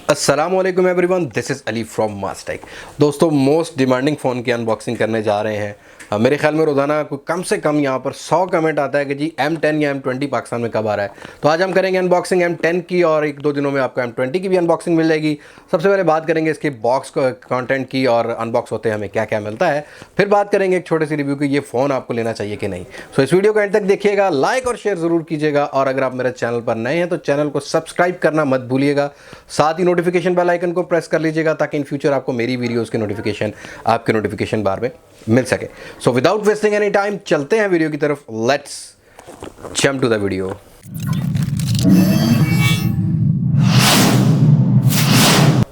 अस्सलामुअलैकुम everyone, this is Ali from Mastek. दोस्तों, most demanding phone की अनबॉक्सिंग करने जा रहे हैं। मेरे ख्याल में रोज़ाना कम से कम यहाँ पर 100 कमेंट आता है कि जी M10 या M20 पाकिस्तान में कब आ रहा है। तो आज हम करेंगे अनबॉक्सिंग M10 की और एक दो दिनों में आपको M20 की भी अनबॉक्सिंग मिल जाएगी। सबसे पहले बात करेंगे इसके बॉक्स कंटेंट की और अनबॉक्स होते हमें क्या क्या मिलता है। फिर बात करेंगे एक छोटे सी रिव्यू की, ये फ़ोन आपको लेना चाहिए कि नहीं। सो इस वीडियो को एंड तक देखिएगा, लाइक और शेयर ज़रूर कीजिएगा और अगर आप मेरे चैनल पर नए हैं तो चैनल को सब्सक्राइब करना मत भूलिएगा। साथ ही नोटिफिकेशन बेल आइकन को प्रेस कर लीजिएगा ताकि इन फ्यूचर आपको मेरी वीडियोस की नोटिफिकेशन आपके नोटिफिकेशन बार में मिल सके। So without wasting any time चलते हैं वीडियो की तरफ। Let's jump to the video.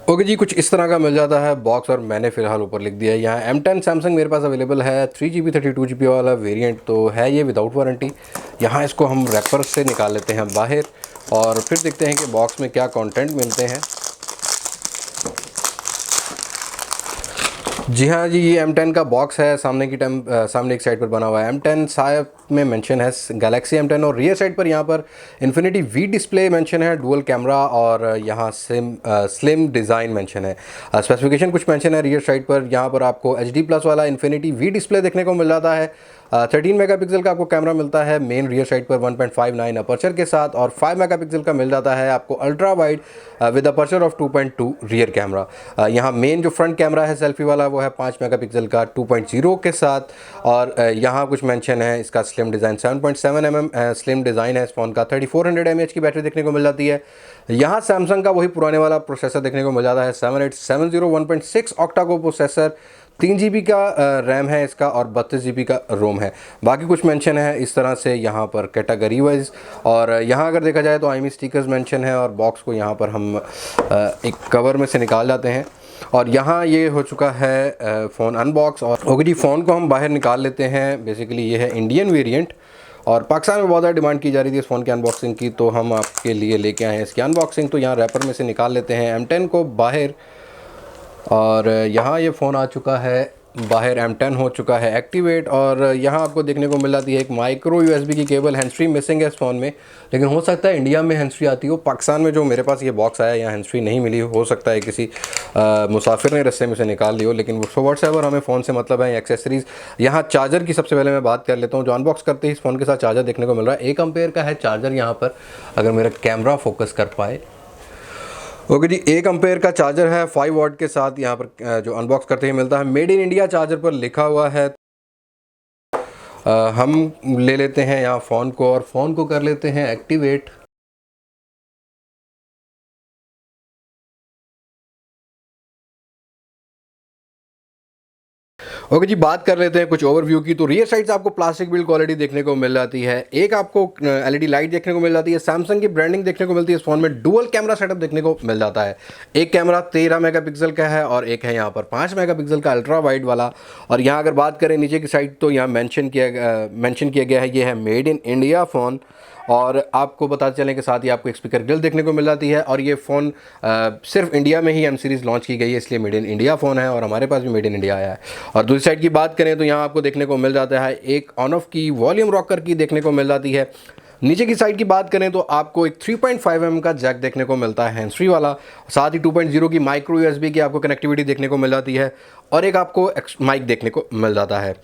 Okay जी, कुछ इस तरह का मिल जाता है बॉक्स और मैंने फिलहाल ऊपर लिख दिया है यहाँ M10 सैमसंग मेरे पास अवेलेबल है। 3GB 32GB वाला वेरिएंट तो है ये विदाउट वारंटी। यहाँ इसको हम रैपर से निकाल लेते हैं बाहर और फिर देखते हैं कि बॉक्स में क्या कंटेंट मिलते हैं। जी हाँ जी, ये M10 का बॉक्स है। सामने एक साइड पर बना हुआ है M10 साइड में मेंशन है गैलेक्सी M10 और रियर साइड पर यहाँ पर इन्फिनिटी V डिस्प्ले मेंशन है, डुअल कैमरा और यहाँ स्लिम डिज़ाइन मेंशन है। स्पेसिफिकेशन कुछ मेंशन है रियर साइड पर। यहाँ पर आपको HD+ वाला इन्फिनिटी V डिस्प्ले देखने को मिल जाता है। 13 मेगापिक्सल का आपको कैमरा मिलता है मेन रियर साइड पर 1.59 अपर्चर के साथ और 5 मेगापिक्सल का मिल जाता है आपको ultra wide with aperture of 2.2 rear camera. यहाँ मेन जो फ्रंट कैमरा है सेल्फी वाला वो है 5 मेगापिक्सल का 2.0 के साथ और यहाँ कुछ मेंशन है इसका slim design 7.7 mm slim design है इस फ़ोन का। 3400 mAh की बैटरी देखने को मिल जाती है। यहाँ सैमसंग का वही पुराने वाला प्रोसेसर देखने को मिल जाता है 7870 1.6 ऑक्टा को प्रोसेसर। 3GB का रैम है इसका और 32GB का रोम है। बाकी कुछ मेंशन है इस तरह से यहाँ पर कैटेगरी वाइज। और यहाँ अगर देखा जाए तो IMEI स्टिकर्स मेंशन है और बॉक्स को यहाँ पर हम एक कवर में से निकाल जाते हैं और यहाँ ये हो चुका है फ़ोन अनबॉक्स। और ओके जी, फ़ोन को हम बाहर निकाल लेते हैं। बेसिकली ये है इंडियन वेरिएंट और पाकिस्तान में बहुत ज़्यादा डिमांड की जा रही थी इस फ़ोन की अनबॉक्सिंग की, तो हम आपके लिए लेके आए हैं इसकी अनबॉक्सिंग। तो यहाँ रैपर में से निकाल लेते हैं M10 को बाहर और यहाँ ये फ़ोन आ चुका है बाहर। M10 हो चुका है एक्टिवेट और यहाँ आपको देखने को मिल जाती है एक माइक्रो USB की केबल। हैंड्स फ्री मिसिंग है इस फ़ोन में, लेकिन हो सकता है इंडिया में हैंड्स फ्री आती हो। पाकिस्तान में जो मेरे पास ये बॉक्स आया यहाँ हैंड्स फ्री नहीं मिली, हो सकता है किसी मुसाफिर ने रस्ते में से निकाल ली हो, लेकिन वो व्हाट्सएवर हमें फ़ोन से मतलब है। एक्सेसरीज़ यहाँ चार्जर की सबसे पहले मैं बात कर लेता हूँ। जो अनबॉक्स करते ही इस फ़ोन के साथ चार्जर देखने को मिल रहा है 1 एम्पेयर का है चार्जर यहाँ पर, अगर मेरा कैमरा फोकस कर पाए। ओके जी, 1 एम्पेयर का चार्जर है 5 वाट के साथ। यहाँ पर जो अनबॉक्स करते ही मिलता है मेड इन इंडिया चार्जर पर लिखा हुआ है। हम ले लेते हैं यहाँ फ़ोन को और फ़ोन को कर लेते हैं एक्टिवेट। ओके जी, बात कर लेते हैं कुछ ओवरव्यू की। तो रियर साइड से आपको प्लास्टिक बिल्ड क्वालिटी देखने को मिल जाती है। एक आपको LED लाइट देखने को मिल जाती है। सैमसंग की ब्रांडिंग देखने को मिलती है इस फोन में। डुअल कैमरा सेटअप देखने को मिल जाता है। एक कैमरा 13 मेगापिक्सल का है और एक है यहाँ पर 5 मेगापिक्सल का अल्ट्रा वाइड वाला। और यहाँ अगर बात करें नीचे की साइड तो यहाँ मेंशन किया गया है ये है मेड इन इंडिया फ़ोन। और आपको बता चलें कि साथ ही आपको एक स्पीकर ग्रिल देखने को मिल जाती है और ये फ़ोन सिर्फ इंडिया में ही M सीरीज़ लॉन्च की गई है, इसलिए मेड इन इंडिया फ़ोन है और हमारे पास भी मेड इन इंडिया आया है। और दूसरी साइड की बात करें तो यहाँ आपको देखने को मिल जाता है एक ऑन ऑफ की वॉल्यूम रॉकर की देखने को मिल जाती है। नीचे की साइड की बात करें तो आपको एक 3.5 mm का जैक देखने को मिलता है हैंड्स फ्री वाला। साथ ही 2.0 की माइक्रो USB की आपको कनेक्टिविटी देखने को मिल जाती है और एक आपको माइक देखने को मिल जाता है।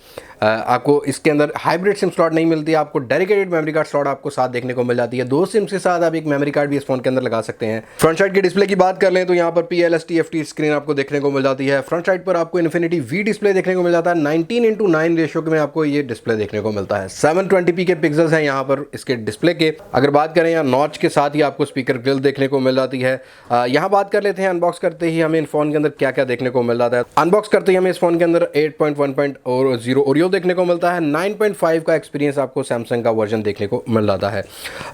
आपको इसके अंदर हाइब्रिड सिम स्लॉट नहीं मिलती, आपको डेडिकेटेड मेमोरी कार्ड स्लॉट आपको साथ देखने को मिल जाती है। 2 सिम्स के साथ आप एक मेमोरी कार्ड भी इस फोन के अंदर लगा सकते हैं। फ्रंट साइड की डिस्प्ले की बात कर लें तो यहाँ पर PLS TFT स्क्रीन आपको देखने को मिल जाती है। फ्रंट साइड पर आपको इन्फिनिटी V डिस्प्ले देखने को मिल जाता है। 19:9 रेशियो में आपको ये डिस्प्ले देखने को मिलता है। 720p के पिक्सल्स हैं यहाँ पर इसके डिस्प्ले के। अगर बात करें यहाँ नॉच के साथ ही आपको स्पीकर ग्रिल देखने को मिल जाती है। यहाँ बात कर लेते हैं अनबॉक्स करते ही हमें इन फोन के अंदर क्या क्या देखने को मिल जाता है। अनबॉक्स करते ही हमें इस फोन के अंदर 8.1.0 ओरियो देखने को मिलता है। 9.5 का एक्सपीरियंस आपको सैमसंग का वर्जन देखने को मिल जाता है।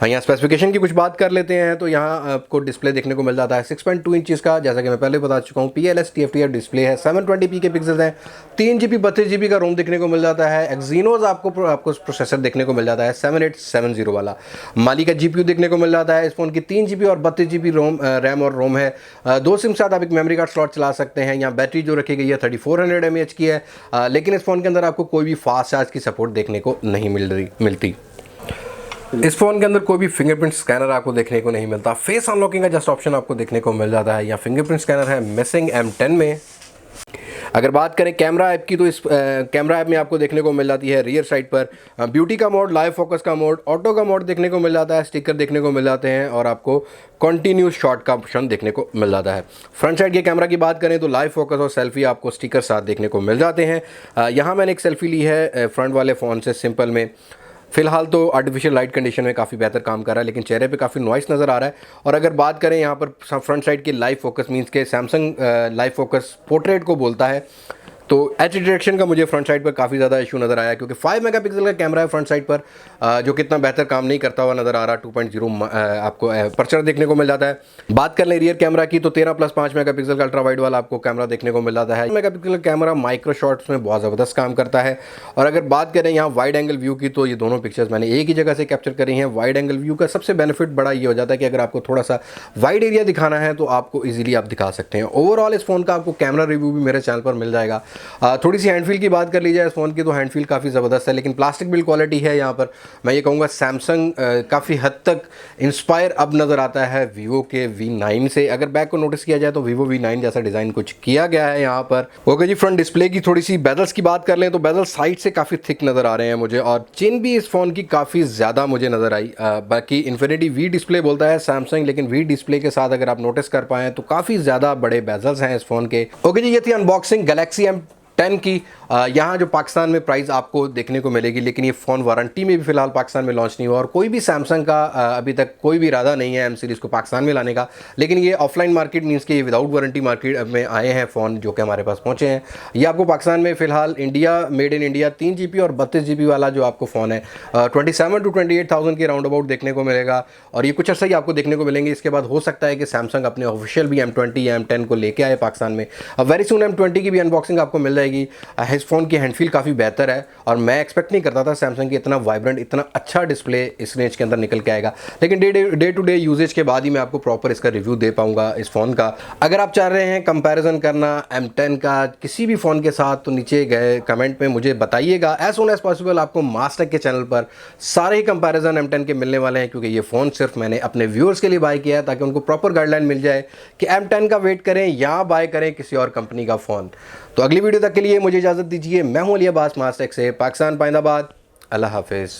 यहाँ स्पेसिफिकेशन की कुछ बात कर लेते हैं तो यहाँ आपको डिस्प्ले देखने को मिल जाता है 6.2 इंचेस का, जैसा कि मैं पहले बता चुका हूँ। PLS TFT डिस्प्ले है। 720p के पिक्सल्स हैं। 3GB 32GB का रोम देखने को मिल जाता है। एक्जीनोस आपको प्रोसेसर देखने को मिल जाता है 7870 वाला। माली का GPU देखने को मिल जाता है। इस फोन की 3GB और 32GB रैम और रोम है। 2 सिम साथ आप एक मेमोरी कार्ड स्लॉट चला सकते हैं। यहाँ बैटरी जो रखी गई है 3400 mAh की है, लेकिन इस फोन के अंदर आपको कोई भी फास्ट चार्ज की सपोर्ट देखने को नहीं मिलती। इस फ़ोन के अंदर कोई भी फिंगरप्रिंट स्कैनर आपको देखने को नहीं मिलता, फेस अनलॉकिंग का जस्ट ऑप्शन आपको देखने को मिल जाता है। या फिंगरप्रिंट स्कैनर है मिसिंग M10 में। अगर बात करें कैमरा ऐप की तो इस कैमरा ऐप में आपको देखने को मिल जाती है रियर साइड पर ब्यूटी का मोड, लाइव फोकस का मोड, ऑटो का मोड देखने को मिल जाता है, स्टिकर देखने को मिल जाते हैं और आपको कंटिन्यूस शॉट का ऑप्शन देखने को मिल जाता है। फ्रंट साइड के कैमरा की बात करें तो लाइव फोकस और सेल्फी आपको स्टिकर साथ देखने को मिल जाते हैं। यहाँ मैंने एक सेल्फी ली है फ्रंट वाले फ़ोन से सिंपल में। फिलहाल तो आर्टिफिशियल लाइट कंडीशन में काफ़ी बेहतर काम कर रहा है, लेकिन चेहरे पे काफ़ी नॉइस नज़र आ रहा है। और अगर बात करें यहाँ पर फ्रंट साइड की लाइव फोकस मींस के सैमसंग लाइव फोकस पोर्ट्रेट को बोलता है, तो एच डिटेक्शन का मुझे फ्रंट साइड पर काफ़ी ज़्यादा इशू नज़र आया, क्योंकि 5 मेगापिक्सल का कैमरा है फ्रंट साइड पर, जो कितना बेहतर काम नहीं करता हुआ नज़र आ रहा। 2.0 आपको अपर्चर देखने को मिल जाता है। बात कर लें रियर कैमरा की तो 13+5 मेगापिक्सल का अल्ट्रा वाइड वाला आपको कैमरा देखने को मिल जाता है। मेगापिक्सल का कैमरा माइक्रो शॉट्स में बहुत ज़बरदस्त काम करता है। और अगर बात करें यहाँ वाइड एंगल व्यू की तो ये दोनों पिक्चर्स मैंने एक ही जगह से कैप्चर करी हैं। वाइड एंगल व्यू का सबसे बेनिफिट बड़ा ये हो जाता है कि अगर आपको थोड़ा सा वाइड एरिया दिखाना है तो आपको ईजिली आप दिखा सकते हैं। ओवरऑल इस फ़ोन का आपको कैमरा रिव्यू भी मेरे चैनल पर मिल जाएगा। थोड़ी सी हैंडफील की बात कर ली जाए इस फ़ोन की तो हैंडफील काफ़ी ज़बरदस्त है, लेकिन प्लास्टिक बिल्ड क्वालिटी है यहाँ पर। मैं ये कहूँगा सैमसंग काफ़ी हद तक इंस्पायर अब नज़र आता है वीवो के V9 से। अगर बैक को नोटिस किया जाए तो वीवो V9 जैसा डिज़ाइन कुछ किया गया है यहाँ पर। ओके जी, फ्रंट डिस्प्ले की थोड़ी सी बेजल्स की बात कर लें तो बेजल साइड से काफ़ी थिक नज़र आ रहे हैं मुझे, और चिन भी इस फ़ोन की काफ़ी ज़्यादा मुझे नज़र आई। बाकी इन्फिनिटी V डिस्प्ले बोलता है सैमसंग, लेकिन V डिस्प्ले के साथ अगर आप नोटिस कर पाएँ तो काफ़ी ज़्यादा बड़े बेजल्स हैं इस फ़ोन के। ओके जी, ये थी अनबॉक्सिंग गैलेक्सी M10 की। यहाँ जो पाकिस्तान में प्राइस आपको देखने को मिलेगी, लेकिन ये फ़ोन वारंटी में भी फ़िलहाल पाकिस्तान में लॉन्च नहीं हुआ और कोई भी सैमसंग का अभी तक कोई भी इरादा नहीं है M सीरीज़ को पाकिस्तान में लाने का। लेकिन ये ऑफलाइन मार्केट मीन्स कि ये विदाउट वारंटी मार्केट में आए हैं फ़ोन जो कि हमारे पास पहुँचे हैं। ये आपको पाकिस्तान में फ़िलहाल India made in India 3 GB और 32 GB वाला जो आपको फ़ोन है 27 to 28,000 के राउंड अबाउट देखने को मिलेगा, और ये कुछ अर्सा ही आपको देखने को मिलेंगे। इसके बाद हो सकता है कि सैमसंग अपने ऑफिशियल भी M20 या M10 को लेके आए पाकिस्तान में। अब वेरी सून M20 की भी अनबॉक्सिंग आपको मिल जाएगी। इस फ़ोन की हैंडफील काफ़ी बेहतर है और मैं एक्सपेक्ट नहीं करता था सैमसंग की इतना वाइब्रेंट, इतना अच्छा डिस्प्ले इस रेंज के अंदर निकल के आएगा, लेकिन डे टू डे यूजेज के बाद ही मैं आपको प्रॉपर इसका रिव्यू दे पाऊंगा इस फ़ोन का। अगर आप चाह रहे हैं कंपैरिजन करना M10 का किसी भी फ़ोन के साथ तो नीचे गए कमेंट में मुझे बताइएगा। एज सून एज पॉसिबल आपको मास्टेक के चैनल पर सारे ही कंपैरिजन M10 के मिलने वाले हैं, क्योंकि ये फ़ोन सिर्फ मैंने अपने व्यूअर्स के लिए बाय किया है ताकि उनको प्रॉपर गाइडलाइन मिल जाए कि M10 का वेट करें या बाय करें किसी और कंपनी का फ़ोन। तो अगली वीडियो तक के लिए मुझे इजाज़त दीजिए। मैं हूं अली अब्बास मास्टेक से पाकिस्तान पाइंदाबाद। अल्लाह हाफिज़।